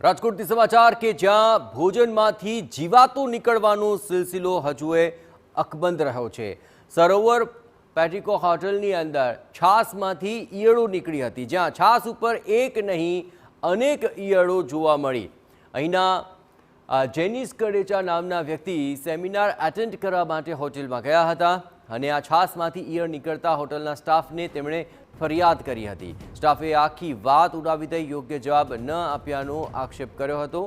રાજકોટથી સમાચાર કે જ્યાં ભોજનમાંથી જીવાતો નીકળવાનો સિલસિલો હજુએ અકબંધ રહ્યો છે। સરોવર પેટ્રિકો હોટલની અંદર છાસમાંથી ઈયળો નીકળી હતી, જ્યાં છાસ ઉપર એક નહીં અનેક ઈયળો જોવા મળી। અહીંના જેનિસ કડેચા નામના વ્યક્તિ સેમિનાર એટેન્ડ કરવા માટે હોટેલમાં ગયા હતા અને આ છાસમાંથી ઈયળ નીકળતા હોટલના સ્ટાફને તેમણે ફરિયાદ કરી હતી। સ્ટાફે આખી વાત ઉડાવી દઈ યોગ્ય જવાબ ન આપ્યાનો આક્ષેપ કર્યો હતો।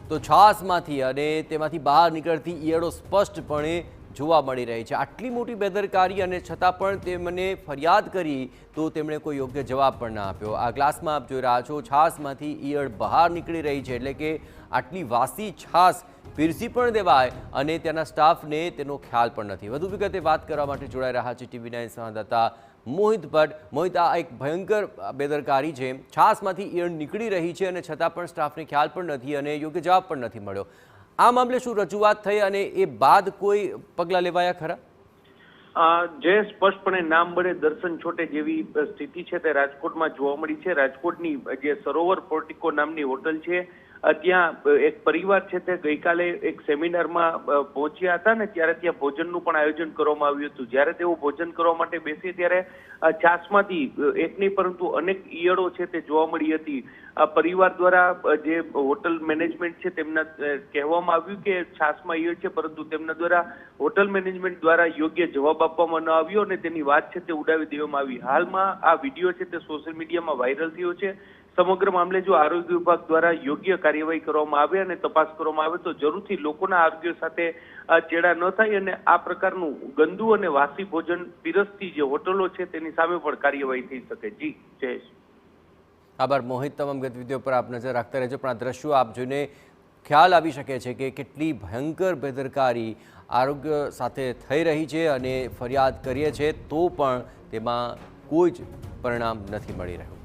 તો છાસમાંથી અને તેમાંથી બહાર નીકળતી ઈયળો સ્પષ્ટપણે જોવા મળી રહી છે। આટલી મોટી બેદરકારી અને છતાં પણ તેમને ફરિયાદ કરી તો તેમણે કોઈ યોગ્ય જવાબ પણ ના આપ્યો। આ ગ્લાસમાં આપ જોઈ રહ્યા છો, છાસમાંથી ઈયળ બહાર નીકળી રહી છે, એટલે કે આટલી વાસી છાસ પીરસી પણ દેવાય અને તેના સ્ટાફને તેનો ખ્યાલ પણ નથી। વધુ વિગતે વાત કરવા માટે જોડાઈ રહ્યા છે TV9 સંવાદદાતા મોહિત ભટ્ટ। મોહિત, આ એક ભયંકર બેદરકારી છે, છાસમાંથી ઈયળ નીકળી રહી છે અને છતાં પણ સ્ટાફને ખ્યાલ પણ નથી અને યોગ્ય જવાબ પણ નથી મળ્યો। આ મામલે શું રજૂઆત થઈ અને એ બાદ કોઈ પગલાં લેવાયા ખરા? જે સ્પષ્ટપણે નામ બળે દર્શન છોટે જેવી સ્થિતિ છે તે રાજકોટમાં જોવા મળી છે। રાજકોટની જે સરોવર પોર્ટિકો નામની હોટલ છે, ત્યાં એક પરિવાર છે તે ગઈકાલે એક સેમિનારમાં પહોંચ્યા હતા ને ત્યારે ત્યાં ભોજનનું પણ આયોજન કરવામાં આવ્યું હતું। જ્યારે તેઓ ભોજન કરવા માટે બેસી ત્યારે છાસમાંથી એક નહીં પરંતુ અનેક ઈયળો છે તે જોવા મળી હતી। પરિવાર દ્વારા જે હોટલ મેનેજમેન્ટ છે તેમના કહેવામાં આવ્યું કે છાસમાં ઈયળ છે, પરંતુ તેમના દ્વારા હોટલ મેનેજમેન્ટ દ્વારા યોગ્ય જવાબ આપવામાં ન આવ્યો અને તેની વાત છે તે ઉડાવી દેવામાં આવી। હાલમાં આ વિડીયો છે તે સોશિયલ મીડિયામાં વાયરલ થયો છે। સમગ્ર મામલે જો આરોગ્ય વિભાગ દ્વારા યોગ્ય કાર્યવાહી કરવામાં આવે અને તપાસ કરવામાં આવે તો જરૂરથી લોકોના આરોગ્ય સાથે ચેડા ન થાય અને આ પ્રકારનું ગંદુ અને વાસી ભોજન પીરસતી જે હોટલો છે તેની સામે પણ કાર્યવાહી થઈ શકે। જી જયેશ। આભાર મોહિત, તમામ ગતિવિધિઓ પર આપ નજર રાખતા રહેજો, પણ આ દ્રશ્યો આપ જોઈને ખ્યાલ આવી શકે છે કે કેટલી ભયંકર બેદરકારી આરોગ્ય સાથે થઈ રહી છે અને ફરિયાદ કરીએ છીએ તો પણ તેમાં કોઈ જ પરિણામ નથી મળી રહ્યું।